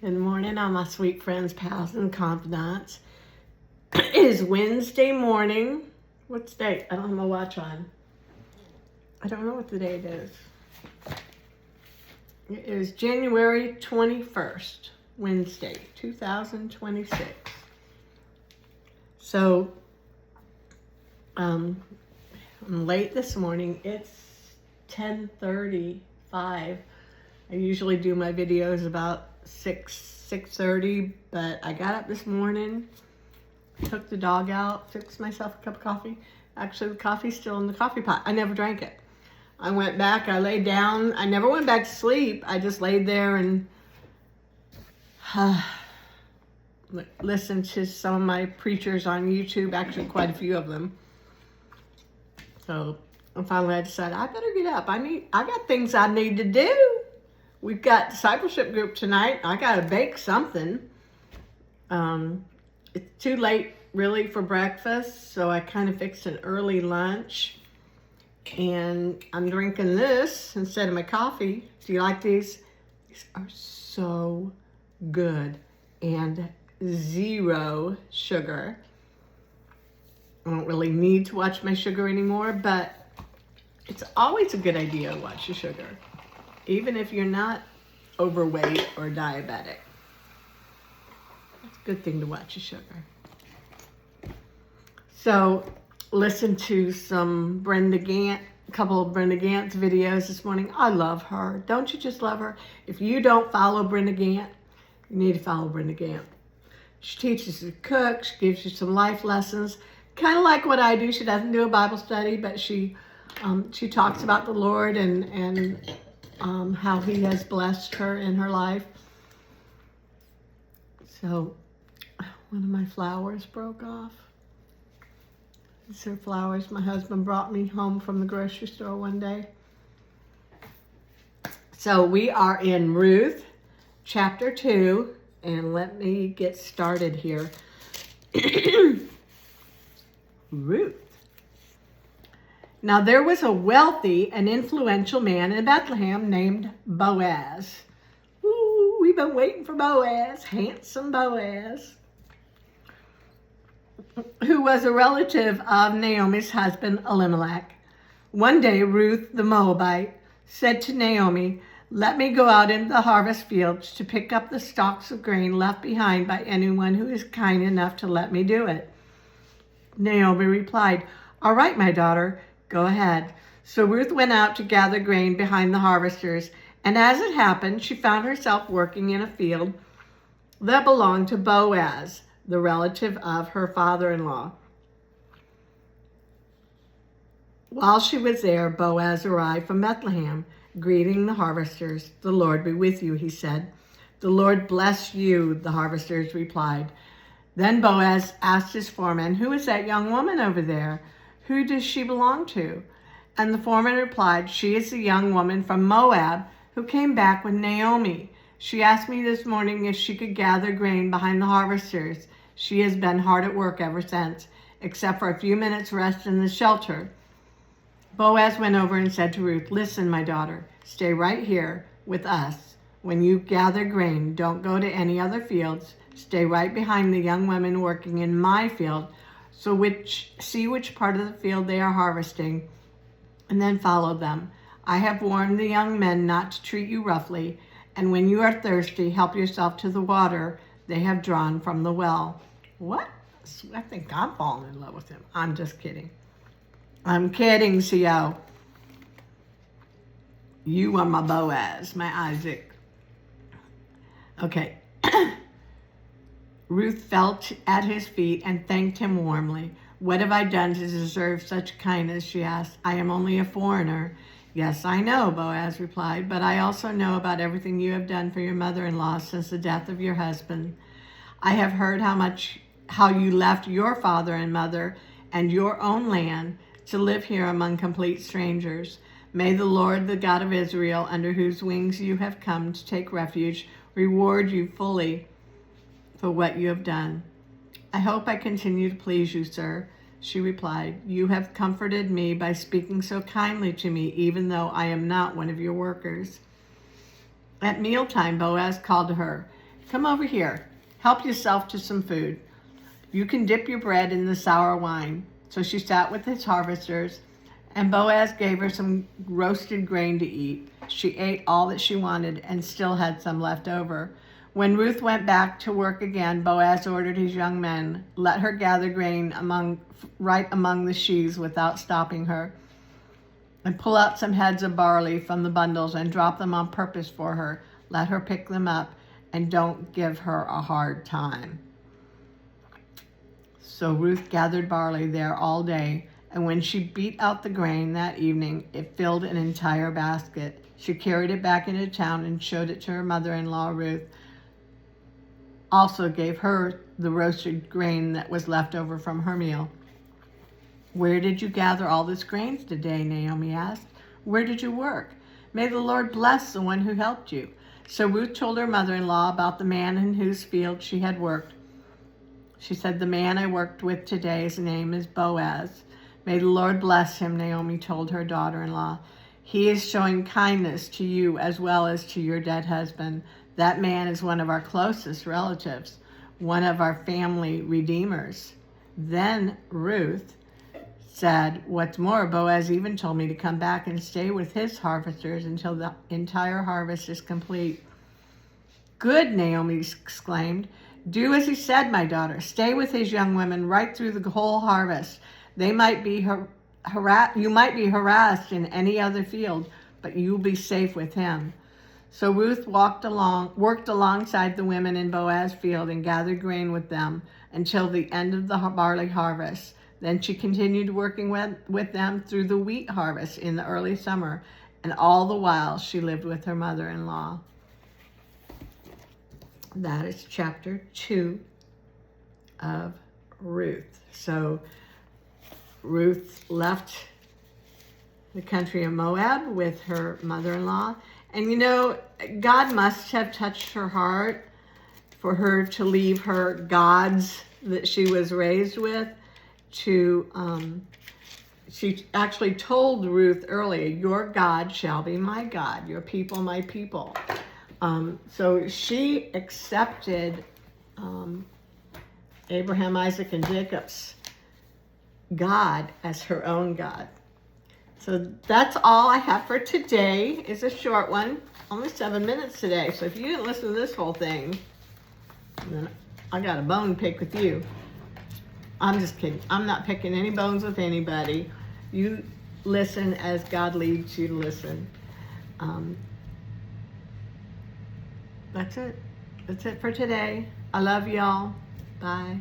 Good morning, all my sweet friends, pals, and confidants. It is Wednesday morning. What's the date? I don't have my watch on. I don't know what the date is. It is January 21st, Wednesday, 2026. So, I'm late this morning. It's 10:35. I usually do my videos about 6:30, but I got up this morning, took the dog out, fixed myself a cup of coffee. Actually, the coffee's still in the coffee pot. I never drank it. I went back, I laid down. I never went back to sleep. I just laid there and listened to some of my preachers on YouTube, actually quite a few of them. So finally I decided I better get up. I got things I need to do. We've got discipleship group tonight. I got to bake something. It's too late really for breakfast, so I kind of fixed an early lunch. And I'm drinking this instead of my coffee. Do you like these? These are so good and zero sugar. I don't really need to watch my sugar anymore, but it's always a good idea to watch your sugar, even if you're not overweight or diabetic. It's a good thing to watch your sugar. So, listen to some Brenda Gant, a couple of Brenda Gant's videos this morning. I love her. Don't you just love her? If you don't follow Brenda Gant, you need to follow Brenda Gant. She teaches you to cook. She gives you some life lessons. Kind of like what I do. She doesn't do a Bible study, but she talks about the Lord and how He has blessed her in her life. So, one of my flowers broke off. These are flowers my husband brought me home from the grocery store one day. So we are in Ruth Chapter 2, and let me get started here. Ruth. Now there was a wealthy and influential man in Bethlehem named Boaz. Ooh, we've been waiting for Boaz, handsome Boaz, who was a relative of Naomi's husband Elimelech. One day Ruth the Moabite said to Naomi, "Let me go out into the harvest fields to pick up the stalks of grain left behind by anyone who is kind enough to let me do it." Naomi replied, "All right, my daughter, go ahead." So Ruth went out to gather grain behind the harvesters, and as it happened, she found herself working in a field that belonged to Boaz, the relative of her father-in-law. While she was there, Boaz arrived from Bethlehem, greeting the harvesters. "The Lord be with you," he said. "The Lord bless you," the harvesters replied. Then Boaz asked his foreman, "Who is that young woman over there? Who does she belong to?" And the foreman replied, "She is the young woman from Moab who came back with Naomi. She asked me this morning if she could gather grain behind the harvesters. She has been hard at work ever since, except for a few minutes rest in the shelter." Boaz went over and said to Ruth, "Listen, my daughter, stay right here with us. When you gather grain, don't go to any other fields. Stay right behind the young women working in my field. So see which part of the field they are harvesting, and then follow them. I have warned the young men not to treat you roughly, and when you are thirsty, help yourself to the water they have drawn from the well." What? I think I'm falling in love with him. I'm just kidding. I'm kidding, CO. You are my Boaz, my Isaac. Okay. Ruth fell at his feet and thanked him warmly. "What have I done to deserve such kindness?" she asked. "I am only a foreigner." "Yes, I know," Boaz replied, "but I also know about everything you have done for your mother-in-law since the death of your husband. I have heard how you left your father and mother and your own land to live here among complete strangers. May the Lord, the God of Israel, under whose wings you have come to take refuge, reward you fully for what you have done." "I hope I continue to please you, sir," she replied. "You have comforted me by speaking so kindly to me, even though I am not one of your workers." At mealtime, Boaz called to her, Come over here. Help yourself to some food. You can dip your bread in the sour wine. So she sat with his harvesters, and Boaz gave her some roasted grain to eat. She ate all that she wanted and still had some left over. When Ruth went back to work again, Boaz ordered his young men, let her gather grain right among the sheaves without stopping her, and pull out some heads of barley from the bundles and drop them on purpose for her. Let her pick them up, and don't give her a hard time. So Ruth gathered barley there all day, and when she beat out the grain that evening, it filled an entire basket. She carried it back into town and showed it to her mother-in-law, Ruth. Also gave her the roasted grain that was left over from her meal. Where did you gather all this grain today? Naomi asked. Where did you work? May the Lord bless the one who helped you. So Ruth told her mother-in-law about the man in whose field she had worked. She said, the man I worked with today, his name is Boaz. May the Lord bless him, Naomi told her daughter-in-law. He is showing kindness to you as well as to your dead husband. That man is one of our closest relatives, one of our family redeemers. Then Ruth said, what's more, Boaz even told me to come back and stay with his harvesters until the entire harvest is complete. Good, Naomi exclaimed. Do as he said, my daughter. Stay with his young women right through the whole harvest. You might be harassed in any other field, but you'll be safe with him. So Ruth worked alongside the women in Boaz's field and gathered grain with them until the end of the barley harvest. Then she continued working with them through the wheat harvest in the early summer, and all the while she lived with her mother-in-law. That is chapter 2 of Ruth. So Ruth left the country of Moab with her mother-in-law. And you know, God must have touched her heart for her to leave her gods that she was raised with she actually told Ruth earlier, your God shall be my God, your people my people. So she accepted Abraham, Isaac, and Jacob's God as her own God. So that's all I have for today. It's a short one, only 7 minutes today. So if you didn't listen to this whole thing, then I got a bone to pick with you. I'm just kidding. I'm not picking any bones with anybody. You listen as God leads you to listen. That's it. That's it for today. I love y'all. Bye.